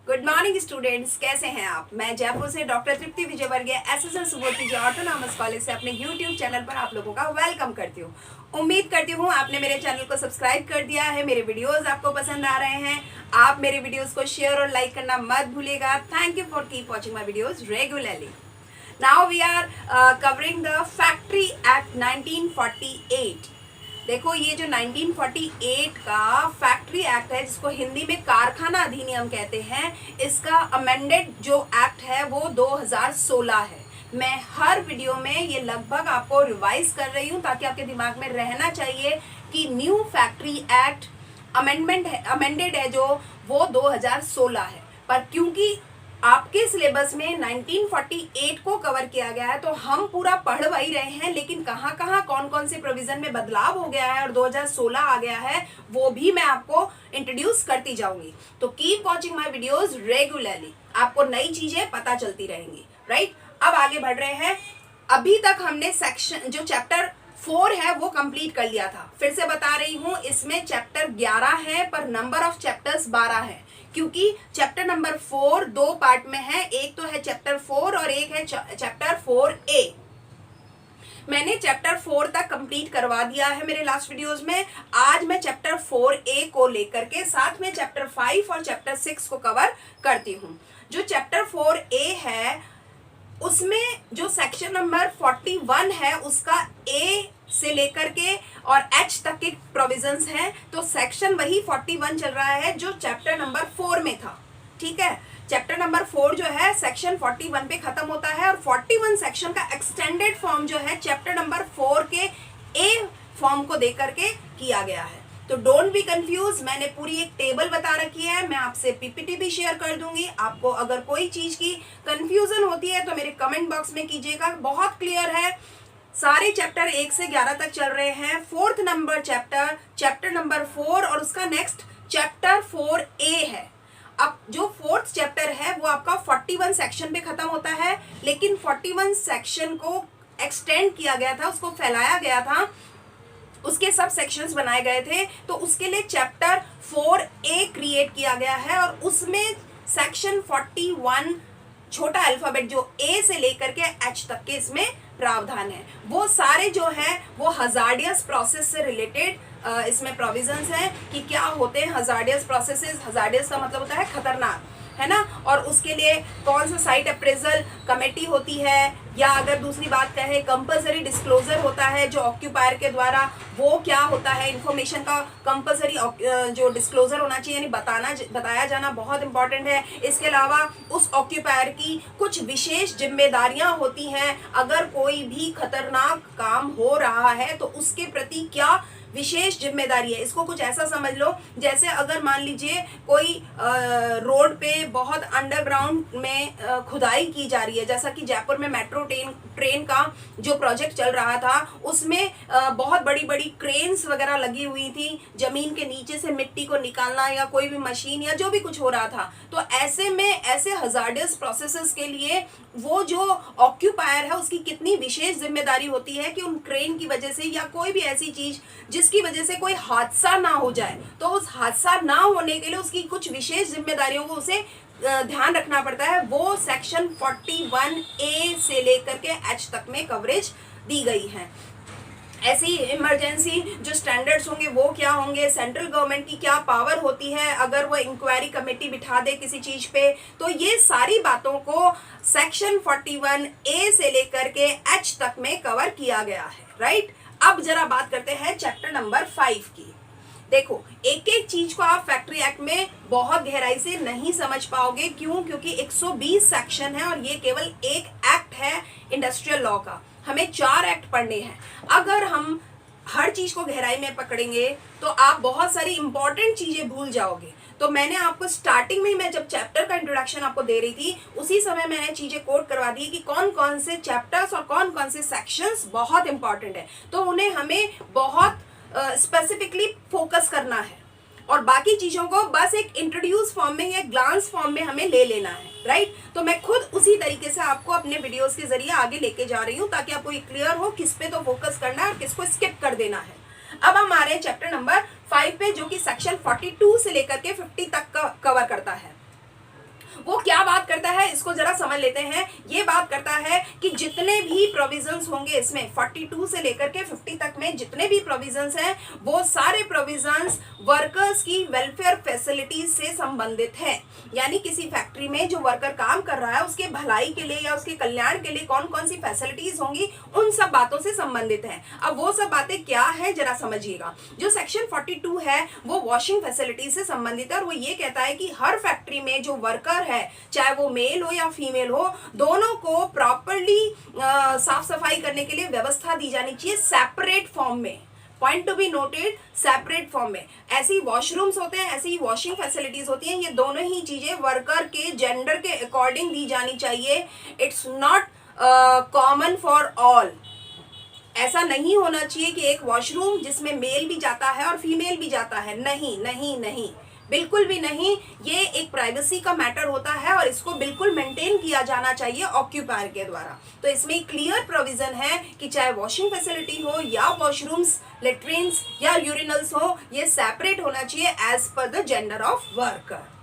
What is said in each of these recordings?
Good morning students, कैसे हैं आप। मैं जयपुर से doctor Tripti Vijayvargiya SSL Subodh autonomous college से अपने यूट्यूब चैनल पर आप लोगों का वेलकम करती हूँ। उम्मीद करती हूँ आपने मेरे चैनल को सब्सक्राइब कर दिया है, मेरे वीडियोस आपको पसंद आ रहे हैं। आप मेरे वीडियोस को शेयर और लाइक करना मत भूलिएगा। Thank you for keep watching my videos regularly. Now we are covering the factory act 1948। देखो, ये जो 1948 का फैक्ट्री एक्ट है, जिसको हिंदी में कारखाना अधिनियम कहते हैं, इसका अमेंडेड जो एक्ट है वो 2016 है। मैं हर वीडियो में ये लगभग आपको रिवाइज कर रही हूँ ताकि आपके दिमाग में रहना चाहिए कि न्यू फैक्ट्री एक्ट अमेंडेड है जो वो 2016 है। पर क्योंकि आपके सिलेबस में 1948 को कवर किया गया है तो हम पूरा पढ़ वही रहे हैं, लेकिन कहाँ कहाँ कौन कौन से प्रोविजन में बदलाव हो गया है और 2016 आ गया है वो भी मैं आपको इंट्रोड्यूस करती जाऊंगी। तो keep watching my videos regularly, आपको नई चीजें पता चलती रहेंगी। राइट, अब आगे बढ़ रहे हैं। अभी तक हमने सेक्शन जो चैप्टर 4 है वो कंप्लीट कर लिया था। फिर से बता रही हूँ, इसमें चैप्टर 11 है पर नंबर ऑफ चैप्टर्स 12 है, क्योंकि चैप्टर नंबर 4 दो पार्ट में है। एक तो है चैप्टर 4 और एक है चैप्टर 4A। मैंने चैप्टर 4 तक कंप्लीट करवा दिया है मेरे लास्ट वीडियोस में। आज मैं चैप्टर 4A को लेकर के साथ में चैप्टर 5 और चैप्टर 6 को कवर करती हूँ। जो चैप्टर 4A है उसमें जो सेक्शन नंबर 41 है उसका A से लेकर के और H तक के प्रोविजंस हैं। तो सेक्शन वही 41 चल रहा है जो चैप्टर नंबर 4 में था। ठीक है, चैप्टर नंबर 4 जो है सेक्शन 41 पे खत्म होता है और 41 सेक्शन का एक्सटेंडेड फॉर्म जो है चैप्टर नंबर 4 के A फॉर्म को देकर के किया गया है। तो डोंट बी कंफ्यूज, मैंने पूरी एक टेबल बता रखी है, मैं आपसे पीपीटी भी शेयर कर दूंगी। आपको अगर कोई चीज की कंफ्यूजन होती है तो मेरे कमेंट बॉक्स में कीजिएगा। बहुत क्लियर है, सारे चैप्टर 1 से 11 तक चल रहे हैं। फोर्थ नंबर चैप्टर नंबर 4 और उसका नेक्स्ट चैप्टर 4A है। अब जो फोर्थ चैप्टर है वो आपका 41 सेक्शन पे खत्म होता है, लेकिन 41 सेक्शन को एक्सटेंड किया गया था, उसको फैलाया गया था, उसके सब सेक्शंस बनाए गए थे। तो उसके लिए चैप्टर 4A क्रिएट किया गया है और उसमें सेक्शन 41 छोटा अल्फाबेट जो A से लेकर के H तक के इसमें प्रावधान है। वो सारे जो है वो हजार्डियस प्रोसेस से रिलेटेड इसमें प्रोविजंस हैं कि क्या होते हैं हजार्डियस प्रोसेसेस। हजार्डियस का मतलब होता है खतरनाक, है ना। और उसके लिए कौन सा साइट अप्रेजल कमेटी होती है, या अगर दूसरी बात कहें कंपलसरी डिस्क्लोजर होता है जो ऑक्यूपायर के द्वारा, वो क्या होता है। इंफॉर्मेशन का कंपलसरी जो डिस्क्लोजर होना चाहिए, यानी बताया जाना बहुत इंपॉर्टेंट है। इसके अलावा उस ऑक्यूपायर की कुछ विशेष जिम्मेदारियां होती हैं। अगर कोई भी खतरनाक काम हो रहा है तो उसके प्रति क्या विशेष जिम्मेदारी है। इसको कुछ ऐसा समझ लो जैसे अगर मान लीजिए कोई रोड पे बहुत अंडरग्राउंड में खुदाई की जा रही है, जैसा कि जयपुर में मेट्रो ट्रेन का जो प्रोजेक्ट चल रहा था उसमें बहुत बड़ी बड़ी क्रेन्स वगैरह लगी हुई थी, जमीन के नीचे से मिट्टी को निकालना या कोई भी मशीन या जो भी कुछ हो रहा था। तो ऐसे में ऐसे हजार्डियस प्रोसेसेस के लिए वो जो ऑक्यूपायर है उसकी कितनी विशेष जिम्मेदारी होती है कि उन क्रेन की वजह से या कोई भी ऐसी चीज जिसकी वजह से कोई हादसा ना हो जाए, तो उस हादसा ना होने के लिए उसकी कुछ विशेष जिम्मेदारियों को उसे ध्यान रखना पड़ता है। वो सेक्शन 41A से लेकर के H तक में कवरेज दी गई है। ऐसी इमरजेंसी जो स्टैंडर्ड्स होंगे वो क्या होंगे, सेंट्रल गवर्नमेंट की क्या पावर होती है अगर वो इंक्वायरी कमेटी बिठा दे किसी चीज पे, तो ये सारी बातों को सेक्शन 41A से लेकर के H तक में कवर किया गया है। राइट, अब जरा बात करते हैं चैप्टर नंबर 5 की। देखो, एक एक चीज को आप फैक्ट्री एक्ट में बहुत गहराई से नहीं समझ पाओगे। क्यों? क्योंकि 120 सेक्शन है और ये केवल एक एक्ट है इंडस्ट्रियल लॉ का। हमें 4 एक्ट पढ़ने हैं। अगर हम हर चीज को गहराई में पकड़ेंगे तो आप बहुत सारी इंपॉर्टेंट चीजें भूल जाओगे। तो मैंने आपको स्टार्टिंग में, मैं जब चैप्टर का इंट्रोडक्शन आपको दे रही थी उसी समय मैंने चीजें कोट करवा दी कि कौन कौन से चैप्टर्स और कौन कौन से सेक्शंस बहुत इंपॉर्टेंट है, तो उन्हें हमें बहुत स्पेसिफिकली फोकस करना है और बाकी चीजों को बस एक इंट्रोड्यूस फॉर्म में या ग्लांस फॉर्म में हमें ले लेना है। राइट, तो मैं खुद उसी तरीके से आपको अपने वीडियोस के जरिए आगे लेके जा रही हूँ ताकि आपको ये क्लियर हो किस पे तो फोकस करना है और किसको स्किप कर देना है। अब हम आ रहे हैं चैप्टर नंबर 5 पे, जो कि सेक्शन 42 से लेकर के 50 तक का कवर करता है। वो क्या बात करता है इसको जरा समझ लेते हैं। ये बात करता है कि जितने भी प्रोविजंस होंगे इसमें 42 से लेकर के 50 तक में जितने भी प्रोविजंस हैं वो सारे प्रोविजंस वर्कर्स की वेलफेयर फैसिलिटीज से संबंधित है। यानी किसी फैक्ट्री में जो वर्कर काम कर रहा है उसके भलाई के लिए या उसके कल्याण के लिए कौन कौन सी फैसिलिटीज होंगी उन सब बातों से संबंधित है। अब वो सब बातें क्या है जरा समझिएगा। जो सेक्शन 42 है वो वॉशिंग फैसिलिटीज से संबंधित है और वो ये कहता है कि हर फैक्ट्री में जो वर्कर है चाहे वो मेल हो या फीमेल हो दोनों को प्रॉपरली साफ सफाई करने के लिए व्यवस्था दी जानी चाहिए सेपरेट फॉर्म में। Point to be noted, separate form में। ऐसी वॉशरूम्स होते हैं, ऐसी वॉशिंग फैसिलिटीज होती हैं, ये दोनों ही चीजें वर्कर के जेंडर के अकॉर्डिंग दी जानी चाहिए। It's not common for all. ऐसा नहीं होना चाहिए कि एक वॉशरूम जिसमें मेल भी जाता है और फीमेल भी जाता है। नहीं नहीं नहीं, बिल्कुल भी नहीं। ये एक प्राइवेसी का मैटर होता है और इसको बिल्कुल मेंटेन किया जाना चाहिए ऑक्यूपायर के द्वारा। तो इसमें क्लियर प्रोविजन है कि चाहे वॉशिंग फैसिलिटी हो या वॉशरूम्स, लेट्रिन्स या यूरिनल्स हो, ये सेपरेट होना चाहिए as per the gender of worker.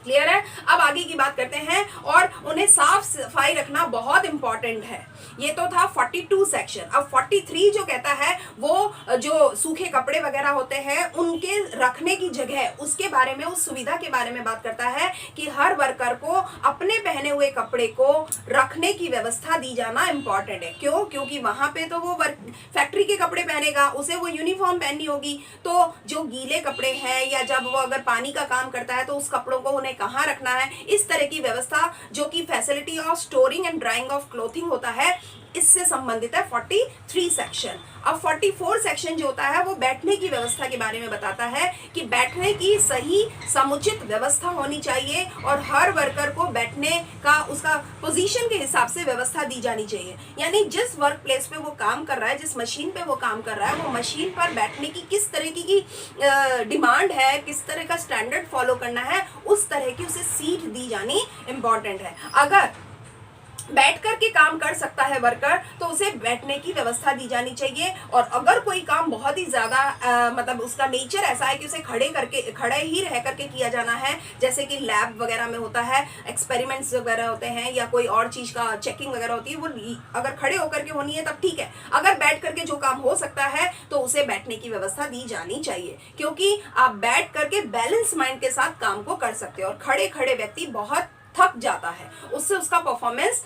Clear है। अब आगे की बात करते हैं और उन्हें साफ सफाई रखना बहुत इंपॉर्टेंट है। ये तो था 42 सेक्शन। अब 43 जो कहता है वो जो सूखे कपड़े वगैरह होते हैं उनके रखने की जगह, उसके बारे में, उस सुविधा के बारे में बात करता है कि हर वर्कर को अपने पहने हुए कपड़े को रखने की व्यवस्था दी जाना इंपॉर्टेंट है। क्यों? क्योंकि वहां पे तो वो फैक्ट्री के कपड़े पहनेगा, उसे वो यूनिफॉर्म पहननी होगी। तो जो गीले कपड़े हैं या जब वो अगर पानी का काम करता है तो उस कपड़ों को उन्हें कहाँ रखना है, इस तरह की व्यवस्था जो कि facility of storing and drying of clothing होता है, इससे संबंधित है 43 सेक्शन। अब 44 सेक्शन जो होता है वो बैठने की व्यवस्था के बारे में बताता है कि बैठने की सही समुचित व्यवस्था होनी चाहिए और हर वर्कर को बैठने का उसका पोजीशन के हिसाब से व्यवस्था दी जानी चाहिए। यानी जिस वर्क प्लेस पे वो काम कर रहा है, जिस मशीन पे वो काम कर रहा है, वो मशीन पर बैठने की किस तरह की डिमांड है, किस तरह का स्टैंडर्ड फॉलो करना है, उस तरह की उसे सीट दी जानी इंपॉर्टेंट है। अगर बैठ कर के काम कर सकता है वर्कर तो उसे बैठने की व्यवस्था दी जानी चाहिए। और अगर कोई काम बहुत ही ज्यादा मतलब उसका नेचर ऐसा है कि उसे खड़े ही रह करके किया जाना है, जैसे कि लैब वगैरह में होता है, एक्सपेरिमेंट्स वगैरह होते हैं या कोई और चीज का चेकिंग वगैरह होती है, वो अगर खड़े होकर के होनी है तब ठीक है। अगर बैठ करके जो काम हो सकता है तो उसे बैठने की व्यवस्था दी जानी चाहिए, क्योंकि आप बैठ करके बैलेंस माइंड के साथ काम को कर सकते हो। और खड़े खड़े व्यक्ति बहुत थक जाता है, उससे उसका परफॉर्मेंस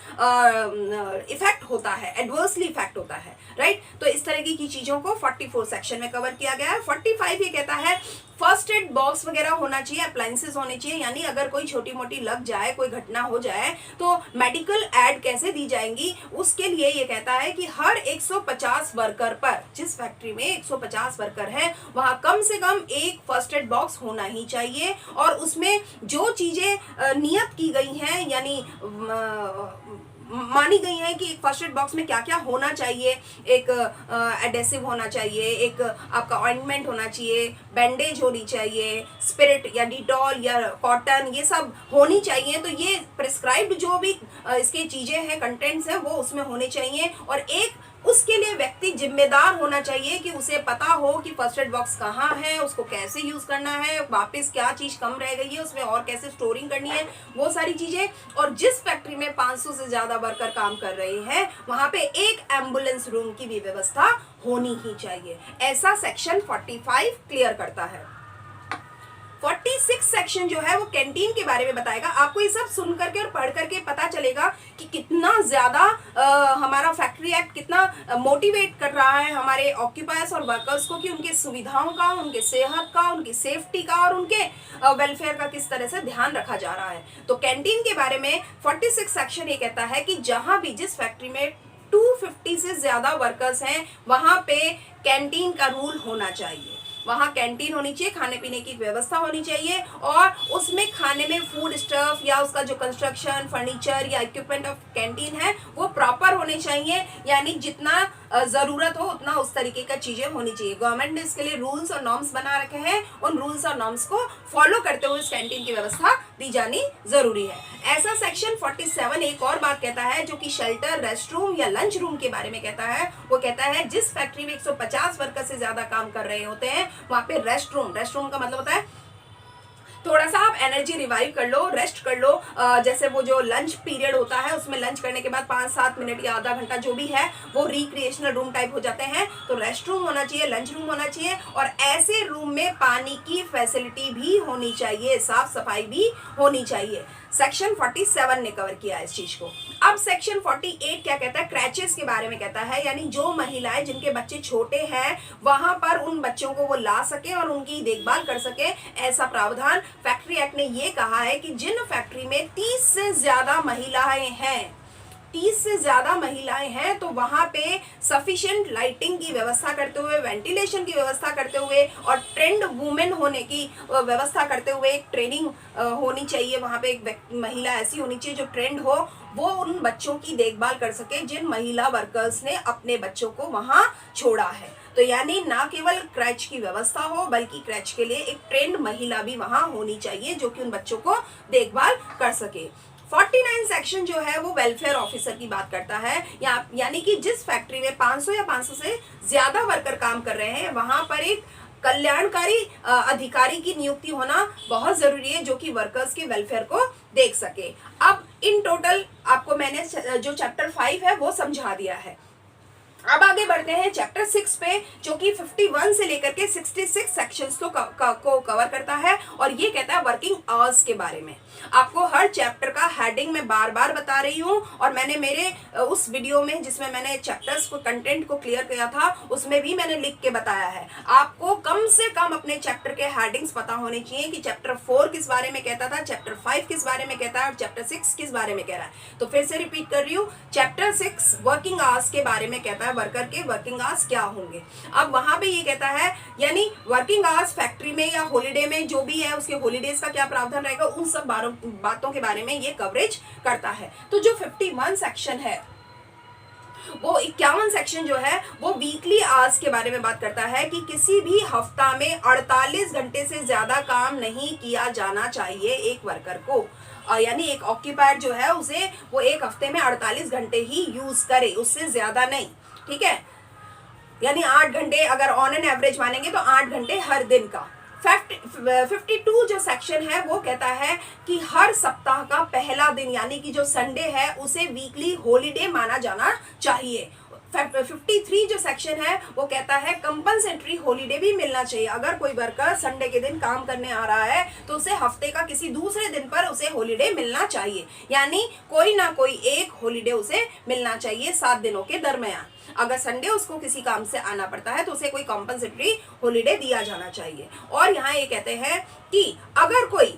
इफेक्ट होता है, एडवर्सली इफेक्ट होता है, राइट। तो इस तरह की चीजों को 44 सेक्शन में कवर किया गया है। 45 ये कहता है फर्स्ट एड बॉक्स वगैरह होना चाहिए, अप्लायंसेस होने चाहिए। यानी अगर कोई छोटी मोटी लग जाए, कोई घटना हो जाए तो मेडिकल एड कैसे दी जाएंगी, उसके लिए ये कहता है कि हर 150 वर्कर पर, जिस फैक्ट्री में 150 वर्कर हैं वहां कम से कम एक फर्स्ट एड बॉक्स होना ही चाहिए। और उसमें जो चीजें नियत की गई हैं, यानी मानी गई है कि एक फर्स्ट एड बॉक्स में क्या क्या होना चाहिए, एक एडेसिव होना चाहिए, एक आपका ऑइंटमेंट होना चाहिए, बैंडेज होनी चाहिए, स्पिरिट या डिटॉल या कॉटन, ये सब होनी चाहिए। तो ये प्रिस्क्राइब्ड जो भी इसके चीजें हैं, कंटेंट्स हैं, वो उसमें होने चाहिए। और एक उसके लिए व्यक्ति जिम्मेदार होना चाहिए कि उसे पता हो कि फर्स्ट एड बॉक्स कहाँ है, उसको कैसे यूज करना है, वापस क्या चीज कम रह गई है उसमें और कैसे स्टोरिंग करनी है, वो सारी चीजें। और जिस फैक्ट्री में 500 से ज्यादा वर्कर काम कर रहे हैं वहां पे एक एम्बुलेंस रूम की भी व्यवस्था होनी ही चाहिए। ऐसा सेक्शन 45 क्लियर करता है। 46 सेक्शन जो है वो कैंटीन के बारे में बताएगा। आपको ये सब सुन करके और पढ़ करके पता चलेगा कि कितना ज्यादा हमारा फैक्ट्री एक्ट कितना मोटिवेट कर रहा है हमारे ऑक्यूपायर्स और वर्कर्स को कि उनके सुविधाओं का, उनके सेहत का, उनकी सेफ्टी का और उनके वेलफेयर का किस तरह से ध्यान रखा जा रहा है। तो कैंटीन के बारे में 46 सेक्शन ये कहता है कि जहां भी, जिस फैक्ट्री में 250 से ज्यादा वर्कर्स हैं वहां पे कैंटीन का रूल होना चाहिए। वहाँ कैंटीन होनी चाहिए, खाने पीने की व्यवस्था होनी चाहिए और उसमें खाने में फूड स्टफ या उसका जो कंस्ट्रक्शन, फर्नीचर या इक्विपमेंट ऑफ कैंटीन है वो प्रॉपर होने चाहिए। यानी जितना जरूरत हो उतना उस तरीके का चीजें होनी चाहिए। गवर्नमेंट ने इसके लिए रूल्स और नॉर्म्स बना रखे हैं, उन रूल्स और नॉर्म्स को फॉलो करते हुए इस कैंटीन की व्यवस्था दी जानी जरूरी है। ऐसा सेक्शन 47 एक और बात कहता है जो कि शेल्टर, रेस्ट रूम या लंच रूम के बारे में कहता है। वो कहता है जिस फैक्ट्री में 150 वर्कर से ज्यादा काम कर रहे होते हैं वहां पे रेस्ट रूम का मतलब होता है थोड़ा सा आप एनर्जी रिवाइव कर लो, रेस्ट कर लो। जैसे वो जो लंच पीरियड होता है उसमें लंच करने के बाद 5-7 मिनट या आधा घंटा जो भी है वो रिक्रिएशनल रूम टाइप हो जाते हैं। तो रेस्ट रूम होना चाहिए, लंच रूम होना चाहिए, और ऐसे रूम में पानी की फैसिलिटी भी होनी चाहिए, साफ सफाई भी होनी चाहिए। सेक्शन 47 ने कवर किया इस चीज को। अब सेक्शन 48 क्या कहता है? क्रैचेस के बारे में कहता है, यानी जो महिलाएं जिनके बच्चे छोटे हैं वहां पर उन बच्चों को वो ला सके और उनकी देखभाल कर सके, ऐसा प्रावधान फैक्ट्री एक्ट ने ये कहा है कि जिन फैक्ट्री में 30 से ज्यादा महिलाएं हैं, 30 से ज्यादा महिलाएं हैं, तो वहां पे सफिशिएंट लाइटिंग की व्यवस्था करते हुए, वेंटिलेशन की व्यवस्था करते हुए और ट्रेंड वुमेन होने की व्यवस्था करते हुए एक ट्रेनिंग होनी चाहिए। वहां पे एक महिला ऐसी होनी चाहिए जो ट्रेंड हो, वो उन बच्चों की देखभाल कर सके जिन महिला वर्कर्स ने अपने बच्चों को वहां छोड़ा है। तो यानी ना केवल क्रैच की व्यवस्था हो, बल्कि क्रैच के लिए एक ट्रेंड महिला भी वहां होनी चाहिए जो कि उन बच्चों को देखभाल कर सके। 49 सेक्शन जो है वो वेलफेयर ऑफिसर की बात करता है, यानी कि जिस फैक्ट्री में 500 या 500 से ज्यादा वर्कर काम कर रहे हैं वहां पर एक कल्याणकारी अधिकारी की नियुक्ति होना बहुत जरूरी है जो कि वर्कर्स के वेलफेयर को देख सके। अब इन टोटल आपको मैंने जो चैप्टर 5 है वो समझा दिया है। अब आगे बढ़ते हैं चैप्टर 6 पे, जो कि 51 से लेकर के 66 सेक्शंस को कवर करता है, और ये कहता है वर्किंग आवर्स के बारे में। आपको हर चैप्टर का हेडिंग में बार बार बता रही हूँ, और मैंने मेरे उस वीडियो में जिसमें मैंने चैप्टर्स को कंटेंट को क्लियर किया था उसमें भी मैंने लिख के बताया है। आपको कम से कम अपने चैप्टर के हेडिंग्स पता होने चाहिए कि चैप्टर 4 किस बारे में कहता था, चैप्टर 5 किस बारे में कहता है और चैप्टर 6 किस बारे में कह रहा है। तो फिर से रिपीट कर रही हूँ, चैप्टर 6 वर्किंग आवर्स के बारे में कहता है, वर्कर के वर्किंग आवर्स क्या होंगे। अब वहां पे ये कहता है, यानी वर्किंग आवर्स फैक्ट्री में या हॉलिडे में जो भी है उसके हॉलीडेज का क्या प्रावधान रहेगा, उन सब बातों के बारे में ये कवरेज करता है। तो जो 51 सेक्शन है, वो 51 सेक्शन जो है वो वीकली आवर्स के बारे में बात करता है कि किसी भी हफ्ता में 48 घंटे से ज्यादा काम नहीं किया जाना चाहिए एक वर्कर को, यानी एक ऑक्यूपायर जो है उसे वो एक हफ्ते में 48 घंटे ही यूज करे, उससे ज्यादा नहीं। ठीक है, यानी 8 घंटे अगर ऑन एन एवरेज मानेंगे तो 8 घंटे हर दिन का। 52 जो सेक्शन है वो कहता है कि हर सप्ताह का पहला दिन यानी कि जो संडे है उसे वीकली हॉलिडे माना जाना चाहिए। 53 जो सेक्शन है वो कहता है कंपनसेटरी हॉलिडे भी मिलना चाहिए। अगर कोई वर्कर संडे के दिन काम करने आ रहा है तो उसे हफ्ते का किसी दूसरे दिन पर उसे हॉलिडे मिलना चाहिए, यानी कोई ना कोई एक हॉलिडे उसे मिलना चाहिए 7 दिनों के दरमियान। अगर संडे उसको किसी काम से आना पड़ता है तो उसे कोई कॉम्पनसेटरी हॉलिडे दिया जाना चाहिए। और यहाँ ये कहते हैं कि अगर कोई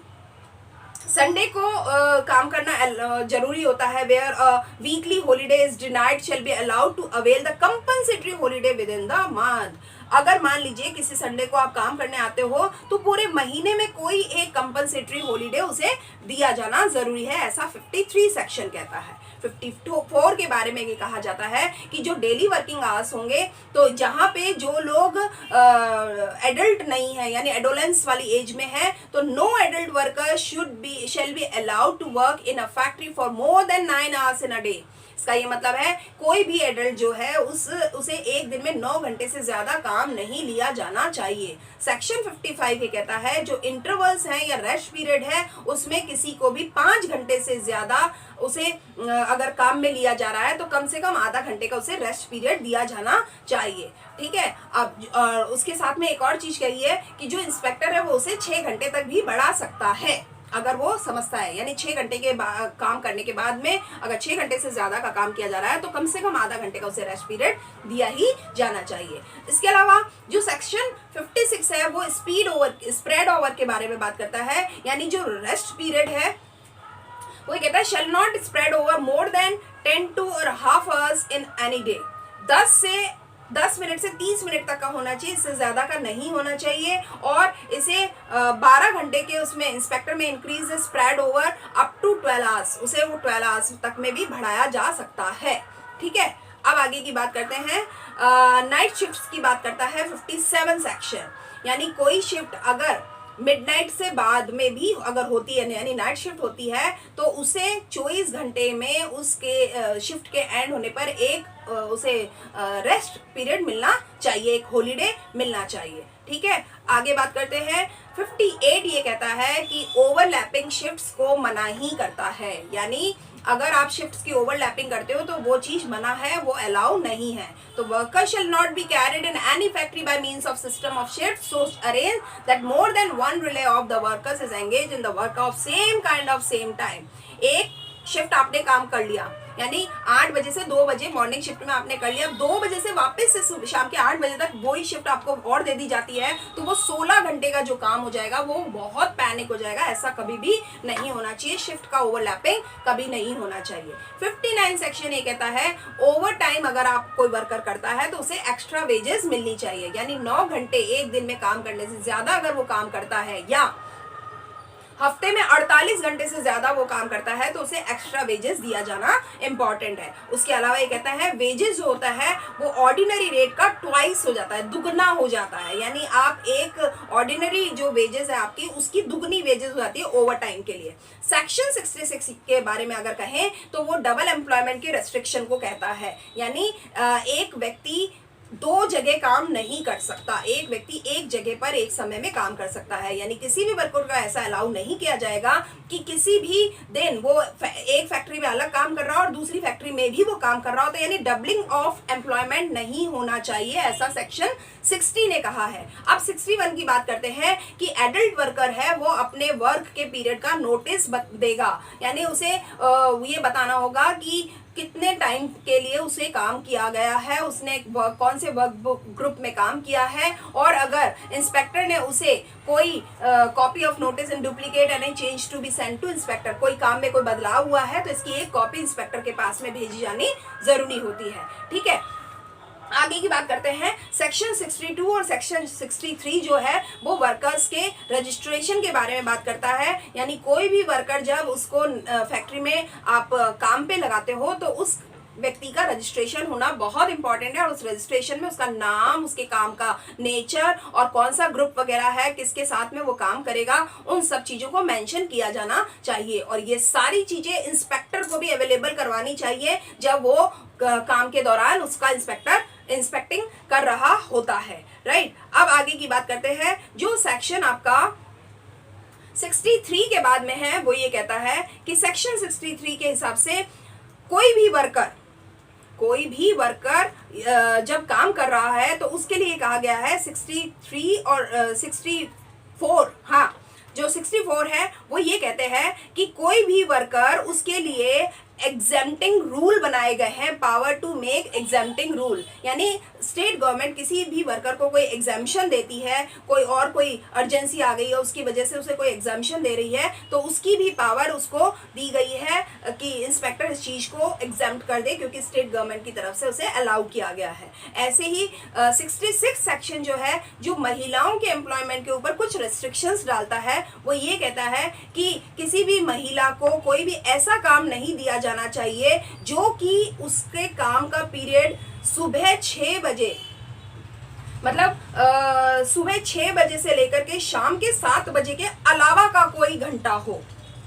संडे को काम करना जरूरी होता है, where weekly holiday is denied shall be allowed to avail the compensatory holiday within the month. अगर मान लीजिए किसी संडे को आप काम करने आते हो तो पूरे महीने में कोई एक कंपनसेटरी हॉलिडे उसे दिया जाना जरूरी है, ऐसा 53 सेक्शन कहता है। 54 के बारे में ये कहा जाता है कि जो डेली वर्किंग आवर्स होंगे, तो जहां पे जो लोग एडल्ट नहीं है यानी एडोलेंस वाली एज में है, तो no adult worker shall be allowed to work in a factory for more than 9 hours in a day. इसका ये मतलब है कोई भी एडल्ट जो है उसे एक दिन में 9 घंटे से ज्यादा काम नहीं लिया जाना चाहिए। सेक्शन 55 ये कहता है जो इंटरवल्स हैं या रेस्ट पीरियड है उसमें किसी को भी 5 घंटे से ज्यादा उसे अगर काम में लिया जा रहा है तो कम से कम आधा घंटे का उसे रेस्ट पीरियड दिया जाना चाहिए। ठीक है, अब उसके साथ में एक और चीज कही है कि जो इंस्पेक्टर है वो उसे 6 घंटे तक भी बढ़ा सकता है अगर वो समझता है, यानी 6 घंटे के काम करने के बाद में अगर 6 घंटे से ज्यादा का काम किया जा रहा है तो कम से कम आधा घंटे का उसे रेस्ट पीरियड दिया ही जाना चाहिए। इसके अलावा जो सेक्शन 56 है वो स्प्रेड ओवर के बारे में बात करता है, यानी जो रेस्ट पीरियड है वो कहता है shall not spread over more than 10 to or half hours in any day. 10 minute से 30 मिनट तक का होना चाहिए, इससे ज्यादा का नहीं होना चाहिए। और इसे 12 घंटे के उसमें इंस्पेक्टर में increase spread over up to 12 hours, उसे वो 12 आवर्स तक में भी बढ़ाया जा सकता है। ठीक है, अब आगे की बात करते हैं, नाइट शिफ्ट की बात करता है 57 सेक्शन, यानी कोई शिफ्ट अगर मिडनाइट से बाद में भी अगर होती है यानी नाइट शिफ्ट होती है तो उसे 24 घंटे में उसके शिफ्ट के एंड होने पर एक उसे रेस्ट पीरियड मिलना चाहिए, एक हॉलिडे मिलना चाहिए। ठीक है, आगे बात करते हैं। 58 ये कहता है कि ओवरलैपिंग शिफ्ट्स को मना ही करता है, यानी अगर आप शिफ्ट्स की ओवरलैपिंग करते हो तो वो चीज मना है, वो अलाउ नहीं है। तो worker shall not be carried in any factory by means of system of shift so arrange that more than one relay of the workers is engage in the work of same kind of same time. एक shift आपने काम कर लिया, यानी 8 बजे से 2 बजे morning shift में आपने कर लिया, 2 बजे से वापस से शाम के 8 बजे तक वही शिफ्ट आपको और दे दी जाती है, तो वो 16 घंटे का जो काम हो जाएगा वो बहुत पैनिक हो जाएगा। ऐसा कभी भी नहीं होना चाहिए, शिफ्ट का ओवरलैपिंग कभी नहीं होना चाहिए। 59 सेक्शन ये कहता है ओवर टाइम अगर आप कोई वर्कर करता है तो उसे एक्स्ट्रा वेजेस मिलनी चाहिए, यानी 9 घंटे एक दिन में काम करने से ज्यादा अगर वो काम करता है या हफ्ते में 48 घंटे से ज्यादा वो काम करता है तो उसे एक्स्ट्रा वेजेस दिया जाना इंपॉर्टेंट है। उसके अलावा ये कहता है वेजेस जो होता है वो ऑर्डिनरी रेट का ट्वाइस हो जाता है, दुगना हो जाता है, यानी आप एक ऑर्डिनरी जो वेजेस है आपकी उसकी दुगनी वेजेस हो जाती है ओवर टाइम के लिए। सेक्शन 66 के बारे में अगर कहें तो वो डबल एम्प्लॉयमेंट के रेस्ट्रिक्शन को कहता है, यानी एक व्यक्ति 2 जगह काम नहीं कर सकता, एक व्यक्ति एक जगह पर एक समय में काम कर सकता है, यानी किसी भी वर्कर का ऐसा अलाउ नहीं किया जाएगा कि किसी भी दिन वो एक फैक्ट्री में अलग काम कर रहा हो और दूसरी फैक्ट्री में भी वो काम कर रहा हो, तो यानी डबलिंग ऑफ एम्प्लॉयमेंट नहीं होना चाहिए, ऐसा सेक्शन 60 ने कहा है। अब 61 की बात करते हैं कि एडल्ट वर्कर है वो अपने वर्क के पीरियड का नोटिस देगा, यानी उसे ये बताना होगा कि कितने टाइम के लिए उसे काम किया गया है, उसने कौन से वर्क ग्रुप में काम किया है, और अगर इंस्पेक्टर ने उसे कोई copy of notice in duplicate and change to be send to inspector, कोई काम में कोई बदलाव हुआ है तो इसकी एक कॉपी इंस्पेक्टर के पास में भेजी जानी जरूरी होती है। ठीक है, आगे की बात करते हैं। सेक्शन 62 और सेक्शन 63 जो है वो वर्कर्स के रजिस्ट्रेशन के बारे में बात करता है, यानी कोई भी वर्कर जब उसको फैक्ट्री में आप काम पे लगाते हो तो उस व्यक्ति का रजिस्ट्रेशन होना बहुत इंपॉर्टेंट है, और उस रजिस्ट्रेशन में उसका नाम, उसके काम का नेचर और कौन सा ग्रुप वगैरह है, किसके साथ में वो काम करेगा, उन सब चीजों को मेंशन किया जाना चाहिए। और ये सारी चीजें इंस्पेक्टर को भी अवेलेबल करवानी चाहिए जब वो काम के दौरान उसका इंस्पेक्टिंग कर रहा होता है। राइट, अब आगे की बात करते हैं। जो सेक्शन आपका 63 के बाद में है वो ये कहता है कि सेक्शन 63 के हिसाब से कोई भी वर्कर जब काम कर रहा है तो उसके लिए कहा गया है 63 और 64, हाँ जो 64 है वो ये कहते हैं कि कोई भी वर्कर, उसके लिए एग्जेम्प्टिंग रूल बनाए गए हैं, पावर टू मेक एग्जेम्प्टिंग रूल, यानी स्टेट गवर्नमेंट किसी भी वर्कर को कोई एग्जाम्शन देती है, कोई अर्जेंसी आ गई है उसकी वजह से उसे कोई एग्जाम्शन दे रही है, तो उसकी भी पावर उसको दी गई है कि इंस्पेक्टर इस चीज को एग्जेम्प्ट कर दे, क्योंकि स्टेट गवर्नमेंट की तरफ से उसे अलाउ किया गया है। ऐसे ही 66 सेक्शन जो है, जो महिलाओं के एम्प्लॉयमेंट के ऊपर कुछ रेस्ट्रिक्शंस डालता है, वो ये कहता है कि किसी भी महिला को कोई भी ऐसा काम नहीं दिया जाना चाहिए जो कि उसके काम का पीरियड सुबह 6 बजे, मतलब सुबह 6 बजे से लेकर के शाम के 7 बजे के अलावा का कोई घंटा हो।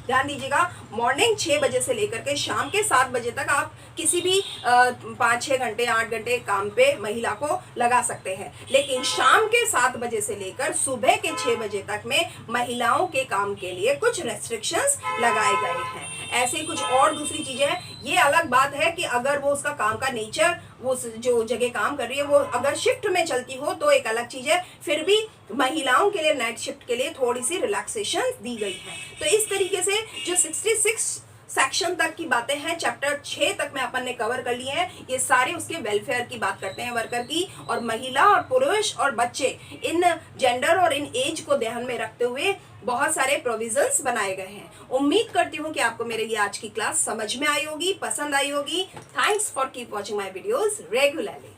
ध्यान दीजिएगा, मॉर्निंग 6 बजे से लेकर के शाम के 7 बजे तक आप किसी भी 5-6 घंटे 8 घंटे काम पे महिला को लगा सकते हैं, लेकिन शाम के 7 बजे से लेकर सुबह के 6 बजे तक में महिलाओं के काम के लिए कुछ रेस्ट्रिक्शंस लगाए गए हैं। ऐसे ही कुछ और दूसरी चीजें हैं। ये अलग बात है कि अगर वो उसका काम का नेचर, वो जो जगह काम कर रही है वो अगर शिफ्ट में चलती हो तो एक अलग चीज है, फिर भी महिलाओं के लिए नाइट शिफ्ट के लिए थोड़ी सी रिलैक्सेशन दी गई है। तो इस तरीके से जो 66 सेक्शन तक की बातें हैं, चैप्टर 6 तक में अपन ने कवर कर लिए हैं। ये सारे उसके वेलफेयर की बात करते हैं वर्कर की, और महिला और पुरुष और बच्चे, इन जेंडर और इन एज को ध्यान में रखते हुए बहुत सारे प्रोविजंस बनाए गए हैं। उम्मीद करती हूँ कि आपको मेरे ये आज की क्लास समझ में आई होगी, पसंद आई होगी। Thanks for keep watching my videos regularly.